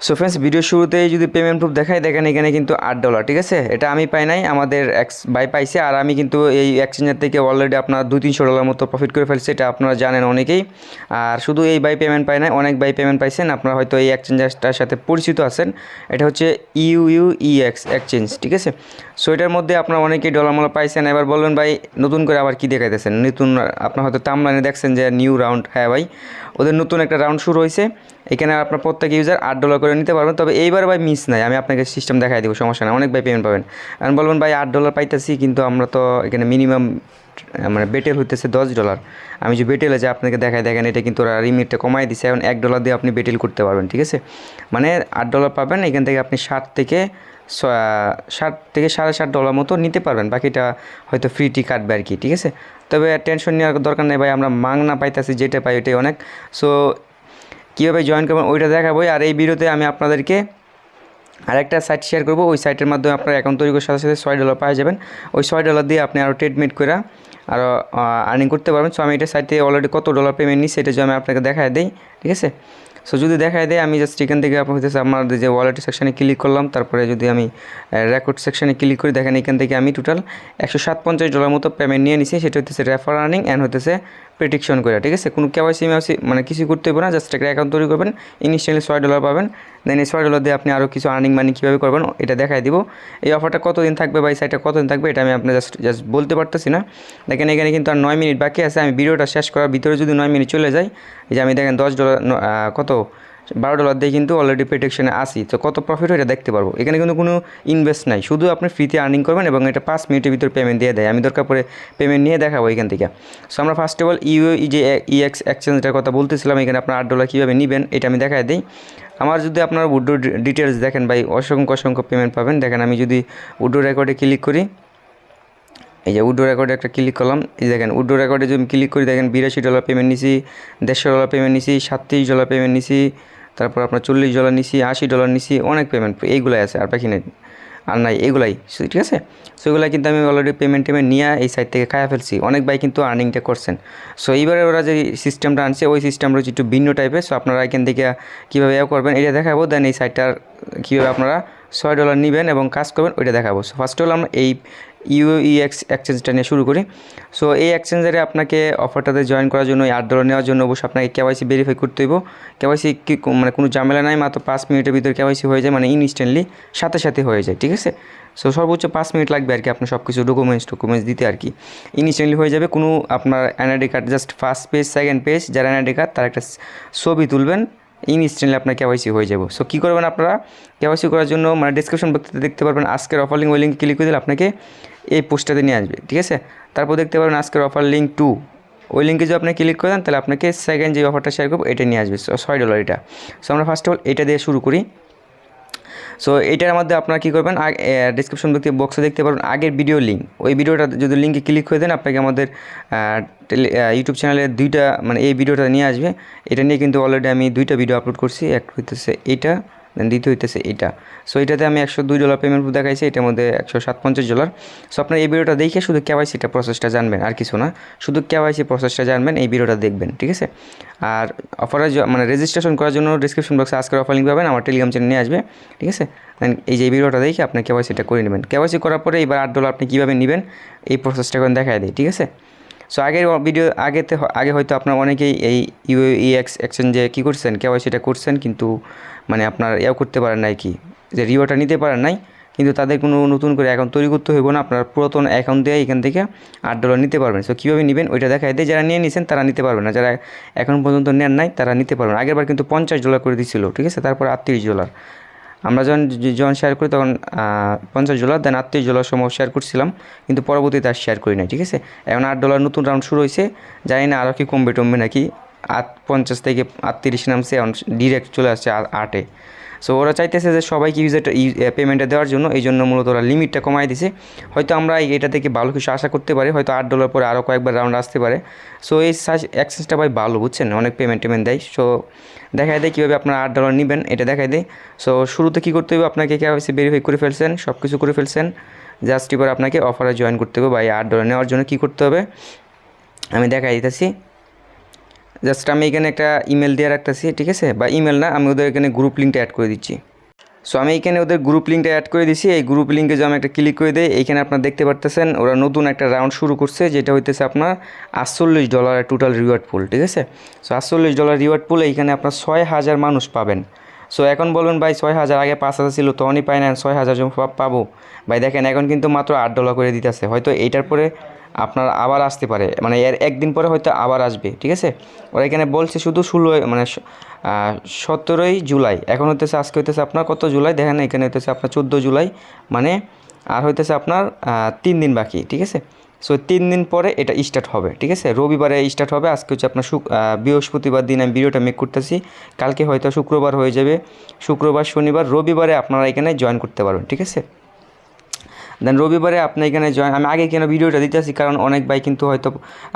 So friends, video শুরুতেই যদি payment proof দেখাই, দেখেন এখানে কিন্তু $8, ঠিক আছে। এটা আমি পাই নাই, আমাদের এক্স ভাই পাইছে। আর আমি কিন্তু এই এক্সচেঞ্জার থেকে অলরেডি আপনার $200-300 মতো প্রফিট করে ফেলছি, এটা আপনারা জানেন অনেকেই। আর শুধু এই ভাই পেমেন্ট পাই নাই, অনেক ভাই পেমেন্ট পাইছেন। আপনারা হয়তো এই এক্সচেঞ্জারটার সাথে পরিচিত আছেন। এটা হচ্ছে UUEX এক্সচেঞ্জ, ঠিক আছে। সো এটার মধ্যে আপনারা অনেকেই ডলার মলা পাইছেন। এবার বলবেন ভাই নতুন করে আবার কী দেখাইতেছেন নতুন? আপনার হয়তো টাইমলাইনে দেখছেন যে নিউ রাউন্ড। হ্যাঁ ভাই, ওদের নতুন একটা রাউন্ড শুরু হয়েছে। এখানে আপনার প্রত্যেক ইউজার $8 করে নিতে পারবেন। তবে এইবার ভাই মিস নাই, আমি আপনাকে সিস্টেম দেখাই দেবো, সমস্যা নাই, অনেক ভাই পেমেন্ট পাবেন। এখন বলবেন ভাই $8 পাইতেছি, কিন্তু আমরা তো এখানে মিনিমাম মানে বেটেল হইতেছে $10। আমি যে বেটেলে যে আপনাকে দেখাই, দেখেন এটা কিন্তু ওরা লিমিটটা কমাই দিছে। এখন $1 দিয়ে আপনি বেটেল করতে পারবেন, ঠিক আছে। মানে $8 পাবেন, এখান থেকে আপনি 60 থেকে $7.5 মতো নিতে পারবেন। বাকিটা হয়তো ফ্রিটি কাটবে আর কি, ঠিক আছে। তবে টেনশন নেওয়ার দরকার নেই ভাই, আমরা মাংনা পাইতেছি, যেটা পাই ওইটাই অনেক। সো কীভাবে জয়েন করবেন ওইটা দেখাবোই। আর এই ভিডিওতে আমি আপনাদেরকে আরেকটা সাইট শেয়ার করবো। ওই সাইটের মাধ্যমে আপনার অ্যাকাউন্ট তৈরি করার সাথে সাথে $6 পাওয়া যাবেন। ওই $6 দিয়ে আপনি আরও ট্রেডমেট করে আরও আর্নিং করতে পারবেন। সো আমি এটা সাইটে অলরেডি কত ডলার পেমেন্ট নিই সেটা যদি আমি আপনাকে দেখায় দিই, ঠিক আছে। সো যদি দেখায় দেয়, আমি জাস্ট এখান থেকে আপনার হচ্ছে আমাদের যে ওয়ালেট সেকশানে ক্লিক করলাম, তারপরে যদি আমি রেকর্ড সেকশানে ক্লিক করি, দেখেন এখান থেকে আমি টোটাল $157 মতো পেমেন্ট নিয়ে নিছি। সেটা হচ্ছে রেফার আর্নিং অ্যান্ড হতেছে প্রেডিকশন করে, ঠিক আছে। কোনো কেওয়াইসি মানে কিছু করতে হবে না, জাস্ট একটা অ্যাকাউন্ট তৈরি করবেন, ইনিশিয়ালি $6 পাবেন। দেন এই $6 দিয়ে আপনি আরও কিছু আর্নিং মানি কীভাবে করবেন এটা দেখাই দিব। এই অফারটা কতদিন থাকবে বা এই সাইটটা কতদিন থাকবে এটা আমি আপনার জাস্ট বলতে পারতেছি না। দেখেন এখানে কিন্তু আর 9 মিনিট বাকি আছে। আমি ভিডিওটা শেষ করার ভিতরে যদি 9 মিনিট চলে যায়, এই যে আমি দেখেন $10 কত $12 দিয়ে কিন্তু অলরেডি প্রেডিকশনে আসি। তো কত প্রফিট হয় এটা দেখতে পারবো। এখানে কিন্তু কোনো ইনভেস্ট নাই, শুধু আপনি ফ্রিতে আর্নিং করবেন এবং এটা 5 মিনিটের ভিতরে পেমেন্ট দিয়ে দেয়। আমি দরকার পরে পেমেন্ট নিয়ে দেখাবো এখান থেকে। সো আমরা ফার্স্ট অফ অল EX এক্সচেঞ্জটার কথা বলতেছিলাম। এখানে আপনার $8 কীভাবে নেবেন এটা আমি দেখাই দিই। আমার যদি আপনার উইথড্র ডিটেলস দেখেন ভাই, অসংখ্য পেমেন্ট পাবেন। দেখেন আমি যদি উইথড্র রেকর্ডে ক্লিক করি, এই যে উইথড্র রেকর্ডে একটা ক্লিক করলাম, এই দেখেন উইথড্র রেকর্ডে যদি ক্লিক করি, দেখেন $82 পেমেন্ট নিছি, $150 পেমেন্ট নিছি, $37 পেমেন্ট নিছি, তারপর আপনার $40 নিছি, $80 নিছি, অনেক পেমেন্ট এইগুলাই আছে, আর বাকি নেই, আর নাই, এগুলাই, ঠিক আছে। সো এগুলাই কিন্তু আমি অলরেডি পেমেন্ট নিয়ে এই সাইট থেকে খায়া ফেলছি। অনেক ভাই কিন্তু আর্নিংটা করছেন। সো এইবারে ওরা যে সিস্টেমটা আনছে ওই সিস্টেমটা হচ্ছে একটু ভিন্ন টাইপের। সো আপনারা এখান থেকে কীভাবে করবেন এটা দেখাবো। দেন এই সাইটটার কীভাবে আপনারা $6 নেবেন এবং কাজ করবেন ওইটা দেখাবো। সো ফার্স্ট অফ অল আমরা এই UUEX এক্সচেঞ্জটা নিয়ে শুরু করি। সো এই এক্সচেঞ্জারে আপনাকে অফারটাতে জয়েন করার জন্য এই $8 নেওয়ার জন্য অবশ্যই আপনাকে কেওয়াইসি ভেরিফাই করতে হইব। কেওয়াইসি কি মানে কোনো ঝামেলা নাই, মাত্র 5 মিনিটের ভিতরে কেওয়াইসি হয়ে যায়, মানে ইনস্ট্যান্টলি সাথে হয়ে যায়, ঠিক আছে। সো সর্বোচ্চ 5 মিনিট লাগবে আর কি আপনার সব কিছু ডকুমেন্টস দিতে আর কি, ইনস্ট্যান্টলি হয়ে যাবে। কোনো আপনার NID card just first page second page যার এনআইডি কার্ড তার একটা ছবি তুলবেন, ইনস্ট্যান্টলি আপনার কেওয়াইসি হয়ে যাবে। সো কী করবেন আপনারা কেওয়াইসি করার জন্য, মানে ডিসক্রিপশন বক্সে দেখতে পারবেন আজকের অফার লিঙ্ক, ওই লিঙ্কে ক্লিক করে দিলে আপনাকে এই পোস্টটাতে নিয়ে আসবে, ঠিক আছে। তারপর দেখতে পারবেন আজকের অফার লিঙ্ক 2, ওই লিঙ্কে যদি আপনি ক্লিক করে দেন তাহলে আপনাকে সেকেন্ড যে অফারটা শেয়ার করবো এটা নিয়ে আসবে, $6 এটা। সো আমরা ফার্স্ট অফ অল এটা দিয়ে শুরু করি। সো এইটার মধ্যে আপনারা কী করবেন, ডিসক্রিপশন বক্সে দেখতে পারবেন আগের ভিডিও লিঙ্ক, ওই ভিডিওটা যদি লিঙ্কে ক্লিক করে দেন আপনাকে আমাদের ইউটিউব চ্যানেলে দুইটা, মানে এই ভিডিওটা নিয়ে আসবে। এটা নিয়ে কিন্তু অলরেডি আমি 2টা ভিডিও আপলোড করছি, একটা হইতেছে এইটা, দেন দ্বিতীয় হইতেছে এটা। সো এটাতে আমি $102 পেমেন্ট দেখাইছি, এটার মধ্যে $157। সো আপনার এই ভিডিওটা দেখে শুধু কেওয়াইসিটা প্রসেসটা জানবেন, আর কিছু না, শুধু কেওয়াইসি প্রসেসটা জানবেন, এই ভিডিওটা দেখবেন, ঠিক আছে। আর অফারে মানে রেজিস্ট্রেশন করার জন্য ডিসক্রিপশন বক্সে আজকের অফার লিঙ্ক পাবেন, আমার টেলিগ্রাম চ্যানেল নিয়ে আসবে, ঠিক আছে। দেন এই যে ভিডিওটা দেখে আপনি কেওয়াইসিটা করে নেবেন। কেওয়াইসি করার পরে এবার $8 আপনি কীভাবে নেবেন এই প্রসেসটা এখন দেখায় দেয়, ঠিক আছে। সো আগের ভিডিও আগে হয়তো আপনার অনেকেই এই UUEX এক্সচেঞ্জে কী করছেন, কেওয়াইসিটা করছেন, কিন্তু মানে আপনার করতে পারেন নাই, কি যে রিওয়ার্ডটা নিতে পারেন নাই, কিন্তু তাদের কোনো নতুন করে অ্যাকাউন্ট তৈরি করতে হইব না, আপনার পুরাতন অ্যাকাউন্ট দিয়ে এখান থেকে $8 নিতে পারবেন। সো কীভাবে নেবেন ওইটা দেখায় দেয়। যারা নিয়ে নিয়েছেন তারা নিতে পারবেন না, যারা এখন পর্যন্ত নেন নাই তারা নিতে পারবেন। আগেরবার কিন্তু $50 করে দিয়েছিল, ঠিক আছে, তারপর $38। আমরা যখন শেয়ার করি তখন $50, দেন $38 সময় শেয়ার করছিলাম, কিন্তু পরবর্তীতে আর শেয়ার করি নাই, ঠিক আছে। এখন $8 নতুন রাউন্ড শুরু হয়েছে, জানি না আরও কি কমবে নাকি, 50 থেকে 38 নামছে, এখন ডিরেক্ট চলে আসছে 8-এ। সো ওরা চাইতেছে যে সবাইকে পেমেন্টটা দেওয়ার জন্য, এই জন্য মূলত ওরা লিমিটটা কমাই দিছে। হয়তো আমরা এটা থেকে ভালো কিছু আশা করতে পারি, হয়তো $8 পরে আরও কয়েকবার রাউন্ড আসতে পারে। সো এই এক্সচেঞ্জটা ভাই ভালো, বুঝছেন, অনেক পেমেন্ট দেয়। সো দেখায় দেয় কীভাবে আপনারা $8 নেবেন, এটা দেখায় দেয়। সো শুরুতে কী করতে হবে, আপনাকে কেওয়াইসি ভেরিফাই করে ফেলছেন, সব কিছু করে ফেলছেন, জাস্ট এবার আপনাকে অফারে জয়েন করতে হবে। ভাই $8 নেওয়ার জন্য কী করতে হবে আমি দেখাই দিতেছি। জাস্ট আমি এখানে একটা ইমেল দিয়ে রাখতেছি, ঠিক আছে, বা ইমেল না, আমি ওদের এখানে গ্রুপ লিঙ্কটা অ্যাড করে দিচ্ছি। সো আমি এখানে ওদের গ্রুপ লিঙ্কটা অ্যাড করে দিছি। এই গ্রুপ লিঙ্কে যদি আমি একটা ক্লিক করে দিই, এইখানে আপনারা দেখতে পারতেছেন ওরা নতুন একটা রাউন্ড শুরু করছে, যেটা হইতেছে আপনার $48 টোটাল রিওয়ার্ড পুল, ঠিক আছে। সো $48 রিওয়ার্ড পুল, এইখানে আপনার 6000 মানুষ পাবেন। সো এখন বলুন ভাই 6000, আগে 5000 ছিল তখনই পাই না, 6000 পাবো ভাই। দেখেন এখন কিন্তু মাত্র $8 করে দিতেছে, হয়তো এইটার পরে আপনার আবার আসতে পারে, মানে এর একদিন পরে হয়তো আবার আসবে, ঠিক আছে। ওরা এখানে বলছে শুধু 17ই জুলাই, এখন হইতেছে আজকে হইতেছে আপনার কত জুলাই, দেখেন এখানে হইতেছে আপনার 14 জুলাই, মানে আর হইতেছে আপনার 3 দিন বাকি, ঠিক আছে। সো 3 দিন পরে এটা স্টার্ট হবে, ঠিক আছে, রবিবারে স্টার্ট হবে। আজকে হচ্ছে আপনার বৃহস্পতিবার দিন আমি ভিডিওটা মেক করতেছি, কালকে হয়তো শুক্রবার হয়ে যাবে, শুক্রবার শনিবার রবিবারে আপনারা এখানে জয়েন করতে পারবেন, ঠিক আছে। দেন রবিবারে আপনি এখানে জয়েন, আমি আগে কেন ভিডিওটা দিতেছি কারণ অনেক ভাই কিন্তু হয়তো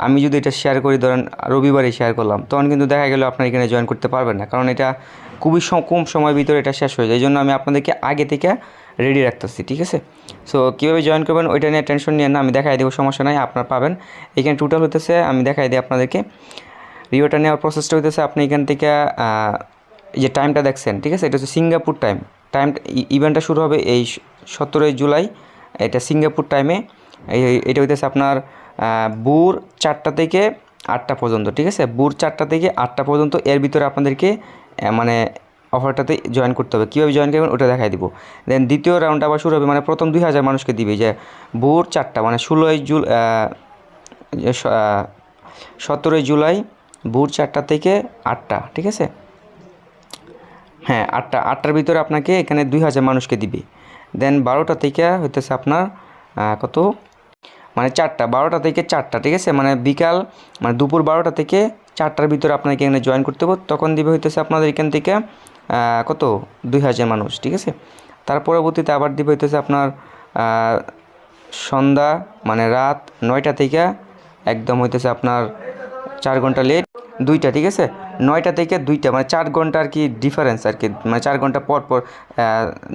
আমি যদি এটা শেয়ার করি, ধরেন রবিবারে শেয়ার করলাম, তখন কিন্তু দেখা গেল আপনার এখানে জয়েন করতে পারবেন না, কারণ এটা খুবই কম সময়ের ভিতরে এটা শেষ হয়ে যায়। এই জন্য আমি আপনাদেরকে আগে থেকে রেডি রাখতেছি, ঠিক আছে। সো কীভাবে জয়েন করবেন ওইটা নিয়ে টেনশন নিয়ে না, আমি দেখাই দেবো, সমস্যা নাই, আপনার পাবেন। এখানে টোটাল হতেছে, আমি দেখাই দিই আপনাদেরকে, রিওটা নেওয়ার প্রসেসটা হইতেছে, আপনি এখান থেকে এই যে টাইমটা দেখছেন, ঠিক আছে, এটা হচ্ছে সিঙ্গাপুর টাইম। ইভেন্টটা শুরু হবে এই 17ই জুলাই, এটা সিঙ্গাপুর টাইমে। এটা হইতেছে আপনার ভোর 4টা থেকে 8টা পর্যন্ত, ঠিক আছে, ভোর 4টা থেকে 8টা পর্যন্ত। এর ভিতরে আপনাদেরকে মানে অফারটাতে জয়েন করতে হবে। কীভাবে জয়েন করবেন ওটা দেখাই দিব। দেন দ্বিতীয় রাউন্ড আবার শুরু হবে, মানে প্রথম 2000 মানুষকে দিবে, যে ভোর 4টা, মানে 17ই জুলাই ভোর 4টা থেকে 8টা, ঠিক আছে, হ্যাঁ 8টার ভিতরে আপনাকে এখানে 2000 মানুষকে দিবে। দেন 12টা থেকে হইতেছে আপনার কত, মানে 4টা, 12টা থেকে 4টা, ঠিক আছে, মানে বিকাল, মানে দুপুর 12টা থেকে 4টার ভিতরে আপনাকে এখানে জয়েন করতে হবে, তখন দিবে হইতেছে আপনাদের এখান থেকে কত 2000 মানুষ, ঠিক আছে। তার পরবর্তীতে আবার দিবে হইতেছে আপনার সন্ধ্যা, মানে রাত 9টা থেকে একদম হইতেছে আপনার 4 ঘন্টা লেট 2টা, ঠিক আছে, 9টা থেকে 2টা, মানে 4 ঘন্টা আর কি ডিফারেন্স আর কি, মানে 4 ঘন্টা পর পর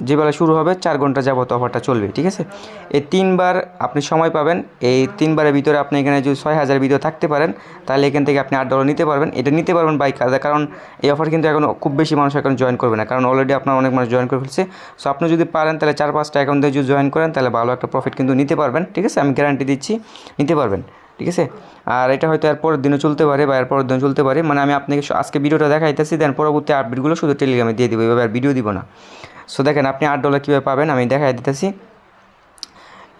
যেবেলা শুরু হবে 4 ঘন্টা যাবত অফারটা চলবে, ঠিক আছে। এই 3বার আপনি সময় পাবেন, এই 3বারের ভিতরে আপনি এখানে যদি 6000 ভিডিও থাকতে পারেন, তাহলে এখান থেকে আপনি $8 নিতে পারবেন। এটা নিতে পারবেন বাই কারণ এই অফার কিন্তু এখন খুব বেশি মানুষ এখন জয়েন করবে না, কারণ অলরেডি আপনার অনেক মানুষ জয়েন করে ফেলছে। সো আপনি যদি পারেন তাহলে 4-5টা অ্যাকাউন্ট দিয়ে যদি জয়েন করেন তাহলে ভালো একটা প্রফিট কিন্তু নিতে পারবেন, ঠিক আছে, আমি গ্যারান্টি দিচ্ছি নিতে পারবেন, ঠিক আছে। আর এটা হয়তো এর পরের দিনও চলতে পারে বা এর পরের দিনও চলতে পারে, মানে আমি আপনাকে আজকে ভিডিওটা দেখাইতেছি, দেন পরবর্তী আপডেটগুলো শুধু টেলিগ্রামে দিয়ে দেবো, এভাবে আর ভিডিও দিব না। সো দেখেন আপনি $8 কীভাবে পাবেন আমি দেখাই দিতেছি।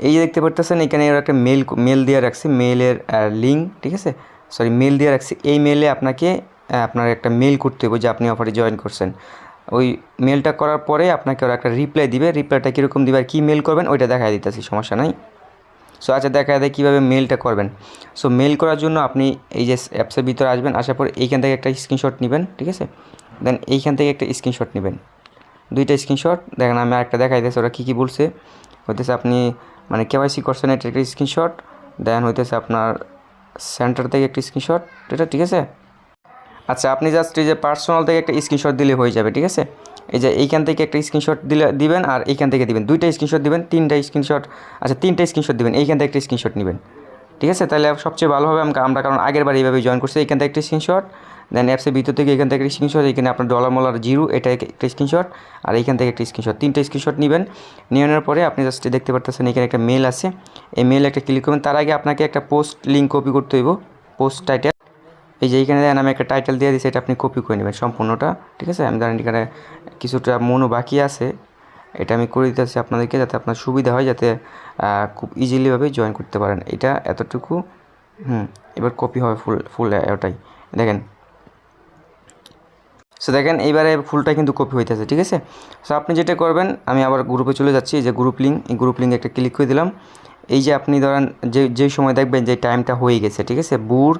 এই যে দেখতে পারতেছেন এখানে এর একটা মেল দিয়ে রাখছি, মেলের লিঙ্ক, ঠিক আছে, সরি মেল দিয়ে রাখছি। এই মেলে আপনাকে আপনার একটা মেল করতে হবে যে আপনি অফারে জয়েন করছেন। ওই মেলটা করার পরে আপনাকে ওরা একটা রিপ্লাই দিবে, রিপ্লাইটা কীরকম দিবে আর কী মেল করবেন ওইটা দেখাই দিতেছি, সমস্যা নাই। সো আচ্ছা দেখা যায় কীভাবে মেলটা করবেন। সো মেল করার জন্য আপনি এই যে অ্যাপসের ভিতরে আসবেন, আসার পর এইখান থেকে একটা স্ক্রিনশট নেবেন, ঠিক আছে, দেন এইখান থেকে একটা স্ক্রিনশট নেবেন, 2টা স্ক্রিনশট। দেখেন আমি আরেকটা দেখাই দিয়েছি ওরা কী কী বলছে, হইতেছে আপনি মানে কেওয়াইসি করছেন এটা একটা স্ক্রিনশট, দেন হইতেছে আপনার সেন্টার থেকে একটা স্ক্রিনশট, এটা ঠিক আছে। আচ্ছা আপনি জাস্ট এই যে পার্সোনাল থেকে একটা স্ক্রিনশট দিলে হয়ে যাবে, ঠিক আছে। এই যে এইখান থেকে একটা স্ক্রিনশট দিবেন আর এইখান থেকে দিবেন, 2টা স্ক্রিনশট দিবেন, 3টা স্ক্রিনশট, আচ্ছা 3টা স্ক্রিনশট দিবেন, এইখান থেকে একটা স্ক্রিনশট নেবেন, ঠিক আছে, তাহলে সবচেয়ে ভালো হবে। আমরা কারণ আগের বার এইভাবে জয়েন করছি, এইখান থেকে একটা স্ক্রিনশট, দেন অ্যাপসের ভিতর থেকে এখান থেকে একটা স্ক্রিনশট, এখানে আপনার $0 এটা একটা স্ক্রিনশট, আর এইখান থেকে একটা স্ক্রিনশট, 3টা স্ক্রিনশট নেবেন। নিয়ে নেওয়ার পরে আপনি জাস্ট দেখতে পারতেছেন এখানে একটা মেল আছে, এই মেলে একটা ক্লিক করবেন। তার আগে আপনাকে একটা পোস্ট লিঙ্ক কপি করতে হইব, পোস্ট টাইটেল, এই যে এইখানে আমি একটা টাইটেল দিয়ে দিচ্ছি, এটা আপনি কপি করে নেবেন সম্পূর্ণটা, ঠিক আছে। আমি জানি এখানে কিছুটা মনও বাকি আছে, এটা আমি করে দিতেছি আপনাদেরকে যাতে আপনার সুবিধা হয়, যাতে খুব ইজিলিভাবে জয়েন করতে পারেন। এটা এতটুকু এবার কপি হবে ফুল ওটাই দেখেন। সো দেখেন এইবারে ফুলটা কিন্তু কপি হইতেছে, ঠিক আছে। সো আপনি যেটা করবেন, আমি আবার গ্রুপে চলে যাচ্ছি, এই যে গ্রুপ লিঙ্ক, এই গ্রুপ লিঙ্কে একটা ক্লিক করে দিলাম। এই যে আপনি ধরেন যেই সময় দেখবেন যে টাইমটা হয়ে গেছে, ঠিক আছে, ভোর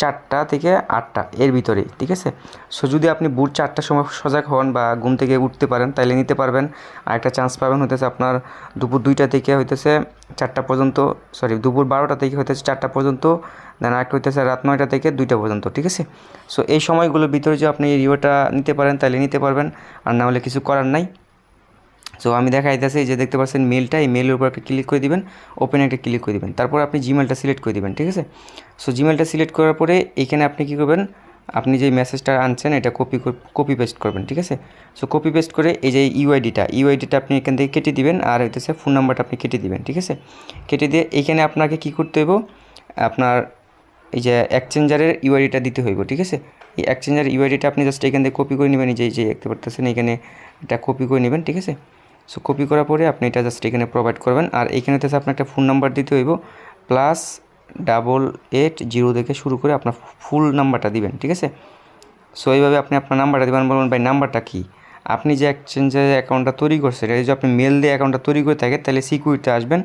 4টা থেকে 8টা এর ভিতরে, ঠিক আছে। সো যদি আপনি ভোর 4টার সময় সজাগ হন বা ঘুম থেকে উঠতে পারেন তাহলে নিতে পারবেন। আর একটা চান্স পাবেন হইতেছে আপনার দুপুর 2টা থেকে হইতেছে 4টা পর্যন্ত, সরি দুপুর 12টা থেকে হইতেছে 4টা পর্যন্ত, দেন আরেকটা হইতেছে রাত 9টা থেকে 2টা পর্যন্ত, ঠিক আছে। সো এই সময়গুলোর ভিতরে যে আপনি এই রিওয়ার্ডটা নিতে পারেন তাহলে নিতে পারবেন, আর না হলে কিছু করার নাই। সো আমি দেখা যাইতেছে যে দেখতে পাচ্ছেন মেলটা, এই মেলের উপর একটা ক্লিক করে দিবেন, ওপেন একটা ক্লিক করে দিবেন, তারপর আপনি জিমেলটা সিলেক্ট করে দিবেন, ঠিক আছে। সো জিমেলটা সিলেক্ট করার পরে এখানে আপনি কী করবেন, আপনি যে মেসেজটা আনছেন এটা কপি পেস্ট করবেন, ঠিক আছে। সো কপি পেস্ট করে এই যে ইউআইডিটা আপনি এখান থেকে কেটে দিবেন, আর হইতেছে ফোন নাম্বারটা আপনি কেটে দিবেন, ঠিক আছে। কেটে দিয়ে এইখানে আপনাকে কি করতে হইব, আপনার এই যে এক্সচেঞ্জারের ইউআইডিটা দিতে হইব, ঠিক আছে। এই এক্সচেঞ্জারের ইউআইডিটা আপনি জাস্ট এখান থেকে কপি করে নেবেন, এই যে দেখতে পারতেছেন এখানে এটা কপি করে নেবেন, ঠিক আছে। সো কপি করার পরে আপনি এটা জাস্ট এখানে প্রোভাইড করবেন, আর এখানে হচ্ছে আপনার একটা ফোন নাম্বার দিতে হইব, +88 থেকে শুরু করে আপনার ফুল নাম্বারটা দিবেন, ঠিক আছে। সো এইভাবে আপনি আপনার নাম্বারটা দেবেন, বলবেন ভাই নাম্বারটা কী। আপনি যে এক্সচেঞ্জের অ্যাকাউন্টটা তৈরি করছেন, এটা যদি আপনি মেল দিয়ে অ্যাকাউন্টটা তৈরি করে থাকেন তাহলে সিকিউরিটিতে আসবেন,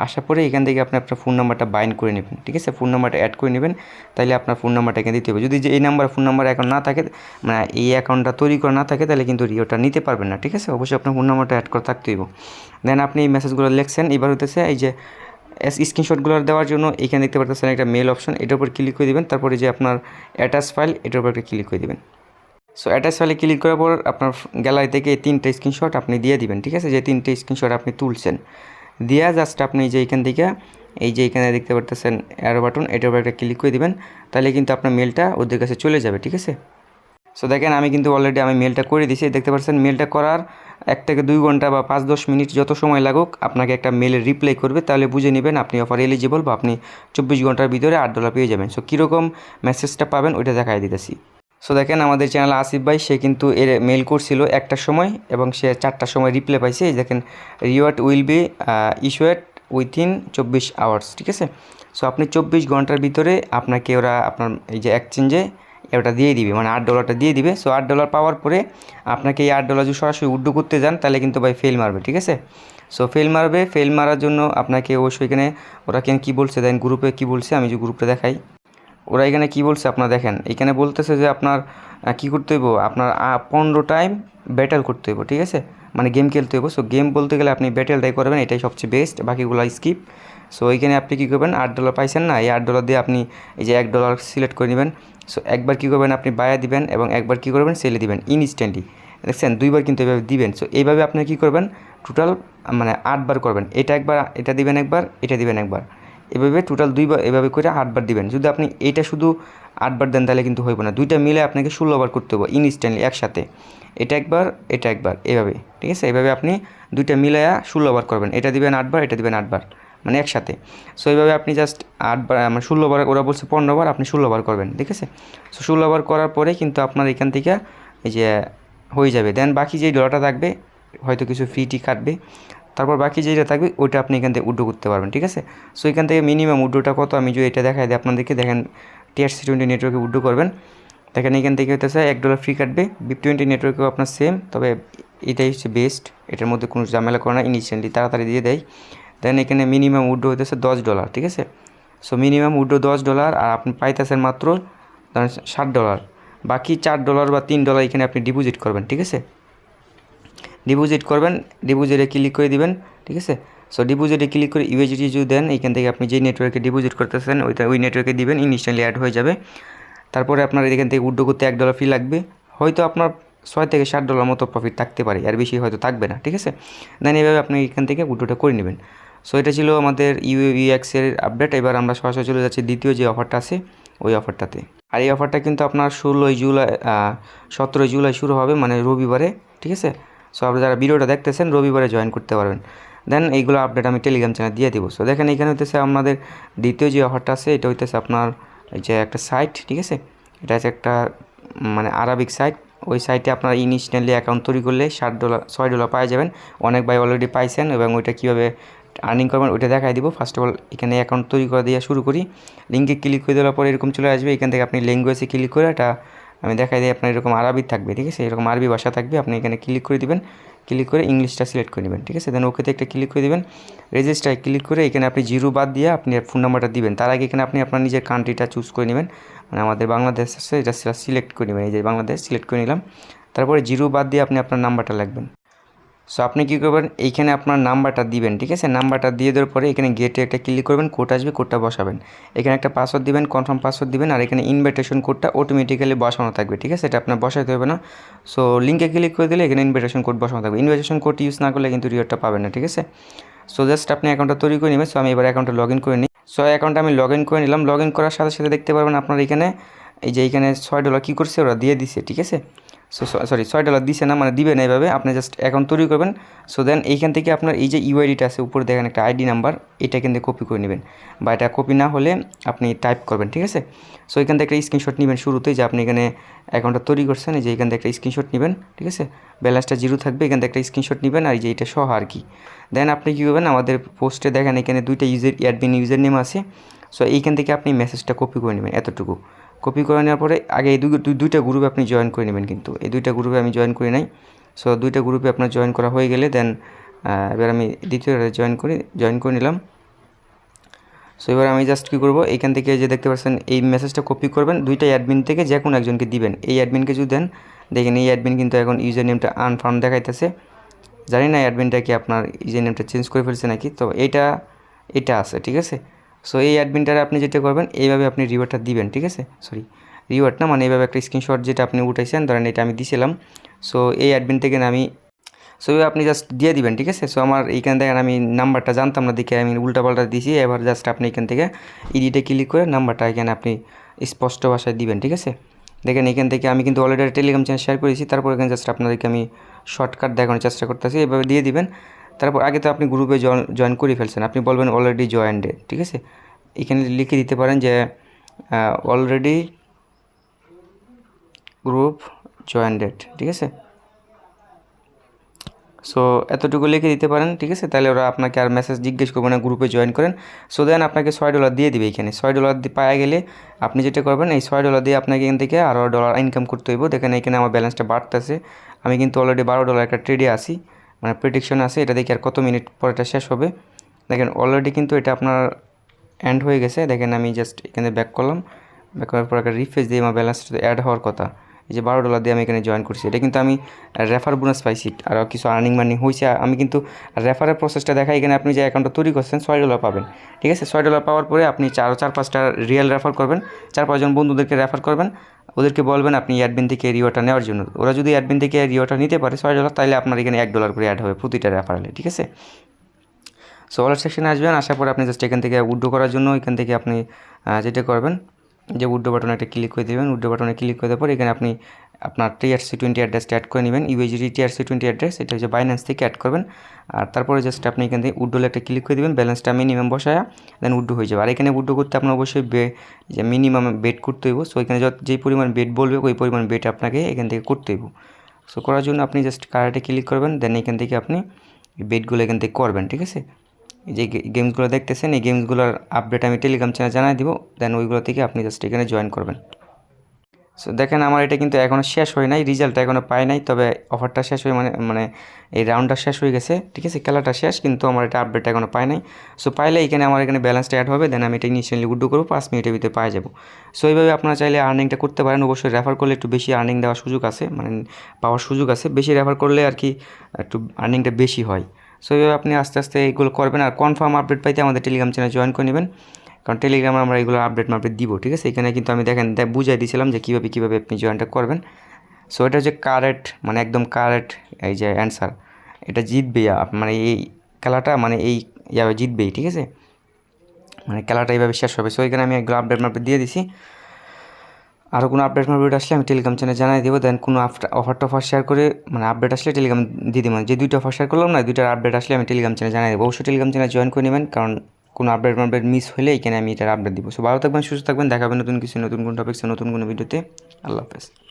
আসার পরে এখান থেকে আপনি আপনার ফোন নাম্বারটা বাইন্ড করে নেবেন, ঠিক আছে। ফোন নাম্বারটা অ্যাড করে নেবেন, তাহলে আপনার ফোন নাম্বারটা এখানে দিতে হবে। যদি যে এই নাম্বার ফোন নাম্বার অ্যাকাউন্ট না থাকে, মানে এই অ্যাকাউন্টটা তৈরি করা না থাকে, তাহলে কিন্তু ওটা নিতে পারবেন না, ঠিক আছে। অবশ্যই আপনার ফোন নাম্বারটা অ্যাড করে থাকতে হইব। দেন আপনি এই মেসেজগুলো লিখছেন, এবার হতেছে এই যে স্ক্রিনশটগুলো দেওয়ার জন্য এখানে দেখতে পাচ্ছেন একটা মেল অপশন, এটার উপর ক্লিক করে দেবেন, তারপরে যে আপনার অ্যাটাচ ফাইল এটার উপর একটা ক্লিক করে দেবেন। সো অ্যাটাচ ফাইলে ক্লিক করার পর আপনার গ্যালারি থেকে এই 3টে স্ক্রিনশট আপনি দিয়ে দিবেন, ঠিক আছে। যে 3টে স্ক্রিনশট আপনি তুলছেন, দিয়া জাস্ট আপনি যে এখান থেকে এই যে এখানে দেখতে পারতেছেন অ্যারো বাটন, এটার উপর একটা ক্লিক করে দিবেন, তাহলে কিন্তু আপনার মেলটা ওদের কাছে চলে যাবে, ঠিক আছে। সো দেখেন আমি কিন্তু অলরেডি মেলটা করে দিয়েছি, দেখতে পাচ্ছেন মেলটা করার 1 থেকে 2 ঘন্টা বা 5-10 মিনিট যত সময় লাগুক আপনাকে একটা মেলের রিপ্লাই করবে, তাহলে বুঝে নেবেন আপনি অফার এলিজিবল, বা আপনি 24 ঘন্টার ভিতরে $8 পেয়ে যাবেন। সো কীরকম মেসেজটা পাবেন ওইটা দেখাই দিতেছি। সো দেখেন আমাদের চ্যানেল আসিফ ভাই, সে কিন্তু এর মেল করছিল 1টার সময় এবং সে 4টার সময় রিপ্লাই পাইছে। এই দেখেন reward will be issued within 24 hours, ঠিক আছে। সো আপনি 24 ঘন্টার ভিতরে আপনাকে ওরা আপনার এই যে এক্সচেঞ্জে ওটা দিয়ে দিবে, মানে $8টা দিয়ে দিবে। সো $8 পাওয়ার পরে আপনাকে এই $8 যদি সরাসরি উইথড্র করতে যান তাহলে কিন্তু ভাই ফেল মারবে, ঠিক আছে। সো ফেল মারবে, ফেল মারার জন্য আপনাকে অবশ্যই এখানে ওরা কী বলছে দেন গ্রুপে কী বলছে, আমি যে গ্রুপটা দেখাই, ওরা এখানে কী বলছে আপনারা দেখেন, এখানে বলতেছে যে আপনার কী করতে হইব, আপনার 15 টাইম ব্যাটেল করতে হইব, ঠিক আছে, মানে গেম খেলতে হইব। সো গেম বলতে গেলে আপনি ব্যাটেলটাই করবেন, এটাই সবচেয়ে বেস্ট, বাকিগুলো স্কিপ। সো এইখানে আপনি কী করবেন, $8 পাইছেন না, এই $8 দিয়ে আপনি এই যে $1 সিলেক্ট করে নেবেন। সো একবার কী করবেন, আপনি বায়া দিবেন এবং একবার কী করবেন, সেলে দিবেন ইনস্ট্যান্টলি, দেখছেন 2বার কিন্তু এভাবে দিবেন। সো এইভাবে আপনি কী করবেন, টোটাল মানে 8বার করবেন, এটা একবার, এটা দিবেন একবার, এটা দিবেন একবার, এভাবে টোটাল 2বার, এভাবে করে 8বার দিবেন। যদি আপনি এইটা শুধু 8বার দেন তাহলে কিন্তু হইব না, দুইটা মিলে আপনাকে 16বার করতে হবে ইনস্ট্যান্টলি একসাথে, এটা একবার এটা একবার, এভাবে, ঠিক আছে। এভাবে আপনি দুইটা মিলায়া 16বার করবেন, এটা দিবেন 8বার, এটা দিবেন 8বার, মানে একসাথে। সো এইভাবে আপনি জাস্ট 8বার, মানে 16বার, ওরা বলছে 15বার, আপনি 16বার করবেন, ঠিক আছে। সো 16বার করার পরে কিন্তু আপনার এখান থেকে এই যে হয়ে যাবে। দেন বাকি যেই ডলারটা থাকবে হয়তো কিছু ফিটি কাটবে, তারপর বাকি যেটা থাকবে ওইটা আপনি এখান থেকে উইথড্র করতে পারবেন, ঠিক আছে। সো এখান থেকে মিনিমাম উইথড্রটা কত, আমি যদি এটা দেখাই দিই আপনাদেরকে, দেখেন TRC20 নেটওয়ার্কে উইথড্র করবেন, দেখেন এখান থেকে হইতেছে $1 ফ্রি কাটবে। BIP20 নেটওয়ার্কেও আপনার সেম, তবে এটাই হচ্ছে বেস্ট, এটার মধ্যে কোনো ঝামেলা করে না, ইনস্ট্যান্টলি তাড়াতাড়ি দিয়ে দেয়। দেন এখানে মিনিমাম উইথড্র হইতেছে $10, ঠিক আছে। সো মিনিমাম উইথড্র $10, আর আপনি পাইতেছেন মাত্র ধরেন $60, বাকি $4 বা $3 এখানে আপনি ডিপোজিট করবেন, ঠিক আছে। ডিপোজিট করবেন, ডিপোজিটে ক্লিক করে দিবেন, ঠিক আছে। সো ডিপোজিটে ক্লিক করে ইউএসডি যদি দেন, এখান থেকে আপনি যে নেটওয়ার্কে ডিপোজিট করতেছেন ওই নেটওয়ার্কে দিবেন, ইনস্ট্যান্টলি অ্যাড হয়ে যাবে। তারপরে আপনার এখান থেকে উইথড্র করতে $1 ফি লাগবে, হয়তো আপনার $6 থেকে $7 মতো প্রফিট থাকতে পারে, আর বেশি হয়তো থাকবে না, ঠিক আছে। দেন এইভাবে আপনি এখান থেকে উইথড্রটা করে নেবেন। সো এটা ছিল আমাদের UX-এর আপডেট। এবার আমরা সরাসরি চলে যাচ্ছি দ্বিতীয় যে অফারটা আছে ওই অফারটাতে। আর এই অফারটা কিন্তু আপনার 17 জুলাই শুরু হবে, মানে রবিবারে, ঠিক আছে। সো আপনি যারা ভিডিওটা দেখতেছেন রবিবারে জয়েন করতে পারবেন। দেন এইগুলো আপডেট আমি টেলিগ্রাম চ্যানেল দিয়ে দিব। সো দেখেন এখানে হইতেছে আমাদের দ্বিতীয় যে অফারটা আছে, এটা হইতেছে আপনার এই যে একটা সাইট, ঠিক আছে। এটা হচ্ছে একটা মানে আরবিক সাইট, ওই সাইটে আপনারা ইনস্ট্যান্টলি অ্যাকাউন্ট তৈরি করলে $6 পাওয়া যাবেন। অনেক ভাই অলরেডি পাইছেন, এবং ওইটা কীভাবে আর্নিং করবেন ওইটা দেখাই দিব। ফার্স্ট অফ অল এখানে অ্যাকাউন্ট তৈরি করে দিয়ে শুরু করি। লিঙ্কে ক্লিক করে দেওয়ার পরে এরকম চলে আসবে, এখান থেকে আপনি ল্যাঙ্গুয়েজে ক্লিক করে এটা আমি দেখাই দিই, আপনার এরকম আরবি থাকবে, ঠিক আছে, এরকম আরবি ভাষা থাকবে, আপনি এখানে ক্লিক করে দিবেন, ক্লিক করে ইংলিশটা সিলেক্ট করে নেবেন, ঠিক আছে। দেন ওকেতে একটা ক্লিক করে দেবেন, রেজিস্টারে ক্লিক করে এখানে আপনি 0 বাদ দিয়ে আপনি ফোন নাম্বারটা দিবেন। তার আগে এখানে আপনি আপনার নিজের কান্ট্রিটা চুজ করে নেবেন, মানে আমাদের বাংলাদেশ আছে, এটা সিলেক্ট করে নেবেন, এই যে বাংলাদেশ সিলেক্ট করে নিলাম। তারপরে 0 বাদ দিয়ে আপনি আপনার নাম্বারটা লিখবেন। সো আপনি কী করবেন, এইখানে আপনার নাম্বারটা দিবেন, ঠিক আছে। নাম্বারটা দিয়ে দেওয়ার পরে এখানে গেটে একটা ক্লিক করবেন, কোড আসবে, কোডটা বসাবেন। এখানে একটা পাসওয়ার্ড দিবেন, কনফার্ম পাসওয়ার্ড দিবেন, আর এখানে ইনভিটেশন কোডটা অটোমেটিক্যালি বসানো থাকবে, ঠিক আছে, এটা আপনার বসাতে হবে না। সো লিঙ্কে ক্লিক করে দিলে এখানে ইনভিটেশন কোড বসানো থাকবে। ইনভিটেশন কোড ইউজ না করলে কিন্তু রিওয়ার্ডটা পাবেন না, ঠিক আছে। সো জাস্ট আপনি অ্যাকাউন্টটা তৈরি করে নেবেন। সো আমি এবার অ্যাকাউন্টটা লগ ইন করে নিই। সো অ্যাকাউন্টটা আমি লগ ইন করে নিলাম। লগ ইন করার সাথে সাথে দেখতে পারবেন আপনার এখানে এই যে এইখানে $6 কী করছে ওরা দিয়ে দিছে, ঠিক আছে। সো সরি $6 দিছে না, মানে দিবে না এইভাবে, আপনি জাস্ট অ্যাকাউন্ট তৈরি করবেন। সো দেন এইখান থেকে আপনার এই যে ইউআইডিটা আছে উপরে দেখেন একটা আইডি নাম্বার, এটা কিন্তু কপি করে নেবেন, বা এটা কপি না হলে আপনি টাইপ করবেন, ঠিক আছে। সো এখান থেকে একটা স্ক্রিনশট নেবেন শুরুতেই, যে আপনি এখানে অ্যাকাউন্টটা তৈরি করছেন, এই যে এখান থেকে একটা স্ক্রিনশট নেবেন, ঠিক আছে। ব্যালেন্সটা 0 থাকবে, এখান থেকে একটা স্ক্রিনশট নেবেন, আর এই যে এটা সহ আর কি। দেন আপনি কী করবেন, আমাদের পোস্টে দেখেন এখানে 2টা অ্যাডমিন ইউজার নেম আছে। সো এইখান থেকে আপনি মেসেজটা কপি করে নেবেন, এতটুকু কপি করে নেওয়ার পরে আগে এই দুইটা গ্রুপে আপনি জয়েন করে নেবেন, কিন্তু এই দুইটা গ্রুপে আমি জয়েন করি নাই। সো দুইটা গ্রুপে আপনার জয়েন করা হয়ে গেলে দেন এবার আমি দ্বিতীয়টা জয়েন করে নিলাম। সো এবার আমি জাস্ট কী করবো, এইখান থেকে যে দেখতে পাচ্ছেন এই মেসেজটা কপি করবেন, দুইটা অ্যাডমিন থেকে যে কোনো একজনকে দিবেন। এই অ্যাডমিনকে যদি দেন, দেখেন এই অ্যাডমিন কিন্তু এখন ইউজার নেমটা আনফার্ম দেখাইতেছে, জানি না অ্যাডমিনটা কি আপনার ইউজার নেমটা চেঞ্জ করে ফেলছে নাকি, তো এটা আছে, ঠিক আছে। সো এই অ্যাডমিনটারে আপনি যেটা করবেন, এইভাবে আপনি রিওয়ার্ডটা দিবেন, ঠিক আছে। সরি রিওয়ার্ড না, মানে এইভাবে একটা স্ক্রিনশট যেটা আপনি উঠাইছেন, ধরেন এটা আমি দিছিলাম। সো এই অ্যাডমিন থেকে আমি সো আপনি জাস্ট দিয়ে দিবেন, ঠিক আছে। সো আমার এইখান থেকে আমি নাম্বারটা জানতাম না দেখে আমি উল্টাপাল্টা দিয়েছি, এবার জাস্ট আপনি এখান থেকে এডিটে ক্লিক করে নাম্বারটা এখানে আপনি স্পষ্ট ভাষায় দিবেন, ঠিক আছে। দেখেন এখান থেকে আমি কিন্তু অলরেডি টেলিগ্রাম চ্যানেল শেয়ার করেছি, তারপর এখানে জাস্ট আপনাদেরকে আমি শর্টকাট দেখানোর চেষ্টা করতেছি, এভাবে দিয়ে দিবেন। তারপর আগে তো আপনি গ্রুপে জয়েন করে ফেলছেন, আপনি বলবেন অলরেডি জয়েন্ডে, ঠিক আছে। এখানে লিখে দিতে পারেন যে অলরেডি গ্রুপ জয়েন্ডেড, ঠিক আছে। সো এতটুকু লিখে দিতে পারেন, ঠিক আছে। তাহলে ওরা আপনাকে আর মেসেজ জিজ্ঞেস করবে না গ্রুপে জয়েন করেন। সো দেন আপনাকে $6 দিয়ে দিবে, এখানে $6 পাওয়া গেলে আপনি যেটা করবেন, এই $6 দিয়ে আপনাকে এখান থেকে আরও ডলার ইনকাম করতে হইব। দেখেন এখানে আমার ব্যালেন্সটা বাড়তেছে, আমি কিন্তু অলরেডি $12 একটা ট্রেডে আসি, মানে প্রেডিকশন আছে, এটা দেখি আর কত মিনিট পর এটা শেষ হবে। দেখেন অলরেডি কিন্তু এটা আপনার এন্ড হয়ে গেছে। দেখেন আমি জাস্ট এখানে ব্যাক করলাম, ব্যাক করার পর একটা রিফ্রেশ দিয়ে আমার ব্যালেন্সটা অ্যাড হওয়ার কথা, এই যে $12 দিয়ে আমি এখানে জয়েন করছি। এটা কিন্তু আমি রেফার বোনাস পাইছি, আর কিছু আর্নিং হয়েছে। আমি কিন্তু রেফারের প্রসেসটা দেখাই, এখানে আপনি যে অ্যাকাউন্টটা তৈরি করছেন $6 পাবেন, ঠিক আছে। $6 পাওয়ার পরে আপনি 4-5টা রিয়েল রেফার করবেন, 4-5 জন বন্ধুদেরকে রেফার করবেন, ওদেরকে বলবেন আপনি অ্যাডমিন থেকে রিওয়ার্ডটা নেওয়ার জন্য। ওরা যদি অ্যাডমিন থেকে রিওয়ার্ডটা নিতে পারে $6, তাহলে আপনার এখানে $1 করে অ্যাড হবে প্রতিটা রেফারেলে, ঠিক আছে। সো ওয়ালেট সেকশনে আসবেন, আসার পরে আপনি জাস্ট এখান থেকে উইথড্র করার জন্য এখান থেকে আপনি যেটা করবেন, যে উইথড্র বাটনে একটা ক্লিক করে দেবেন। উইথড্র বাটনে ক্লিক করে দেওয়ার পর এখানে আপনি আপনার TRC20 অ্যাড্রেসটা অ্যাড করে নেবেন, ইউএসডি TRC20 অ্যাড্রেস, এটা হচ্ছে বাইন্যান্স থেকে অ্যাড করবেন। আর তারপরে জাস্ট আপনি এখান থেকে উইথড্রলে একটা ক্লিক করে দেবেন, ব্যালেন্সটা মিনিমাম বসায়া দেন উইথড্র হয়ে যাবে। আর এখানে উইথড্র করতে আপনার অবশ্যই যে মিনিমাম বেট করতে হইব। সো এখানে যেই পরিমাণ বেট বলবে ওই পরিমাণ বেট আপনাকে এখান থেকে করতে হইব। সো করার জন্য আপনি জাস্ট কার্ডে ক্লিক করবেন, দেন এখান থেকে আপনি বেটগুলো এখান থেকে করবেন, ঠিক আছে। এই যে গেমসগুলো দেখতেছেন, এই গেমসগুলোর আপডেট আমি টেলিগ্রাম চ্যানেলে জানাই দিব, দেন ওইগুলো থেকে আপনি জাস্ট এখানে জয়েন করবেন। সো দেখেন আমার এটা কিন্তু এখনও শেষ হয় নাই, রিজাল্টটা এখনও পাই নাই, তবে অফারটা শেষ হয়ে মানে এই রাউন্ডটা শেষ হয়ে গেছে, ঠিক আছে, খেলাটা শেষ, কিন্তু আমার এটা আপডেট এখনও পাই নাই। সো পাইলে এখানে আমার এখানে ব্যালেন্সটা অ্যাড হবে, দেন আমি এটা ইনিশিয়ালি উইথড্র করবো, 5 মিনিটের ভিতরে পাই যাবো। সো এইভাবে আপনারা চাইলে আর্নিংটা করতে পারেন, অবশ্যই রেফার করলে একটু বেশি আর্নিং দেওয়ার সুযোগ আছে, মানে পাওয়ার সুযোগ আছে, বেশি রেফার করলে আর কি একটু আর্নিংটা বেশি হয়। সো এইভাবে আপনি আস্তে আস্তে এইগুলো করবেন, আর কনফার্ম আপডেট পাইতে আমাদের টেলিগ্রাম চ্যানেল জয়েন করে নেবেন, কারণ টেলিগ্রামে আমরা এগুলো আপডেট দিব, ঠিক আছে। এখানে কিন্তু আমি দেখেন বুঝাই দিয়েছিলাম যে কীভাবে আপনি জয়েনটা করবেন। সো এটা হচ্ছে কারেক্ট, মানে একদম কারেক্ট এই যে অ্যান্সার, এটা জিতবেই, মানে এই খেলাটা মানে এইভাবে জিতবেই, ঠিক আছে, মানে খেলাটা এইভাবে শেষ হবে। সো এখানে আমি এগুলো আপডেট দিয়ে দিছি। আরও কোনো আপডেট আসলে আমি টেলিগ্রাম চ্যানেলে জানাই দেবো, দেন কোনো অফার শেয়ার করে, মানে আপডেট আসলে টেলিগ্রাম দিয়ে দেবেন। যে 2টা অফার শেয়ার করলাম না, 2টার আপডেট আসলে আমি টেলিগ্রাম চ্যানেলে জানাই দেবো। অবশ্যই টেলিগ্রাম চ্যানেলে জয়েন করে নেবেন, কারণ কোনো আপডেট মিস হলে এখানে আমি এটার আপডেট দিব। সো ভালো থাকবেন, সুস্থ থাকবেন, দেখাবেন নতুন কোনো টপিক্সে নতুন কোনো ভিডিওতে। আল্লাহ হাফেজ।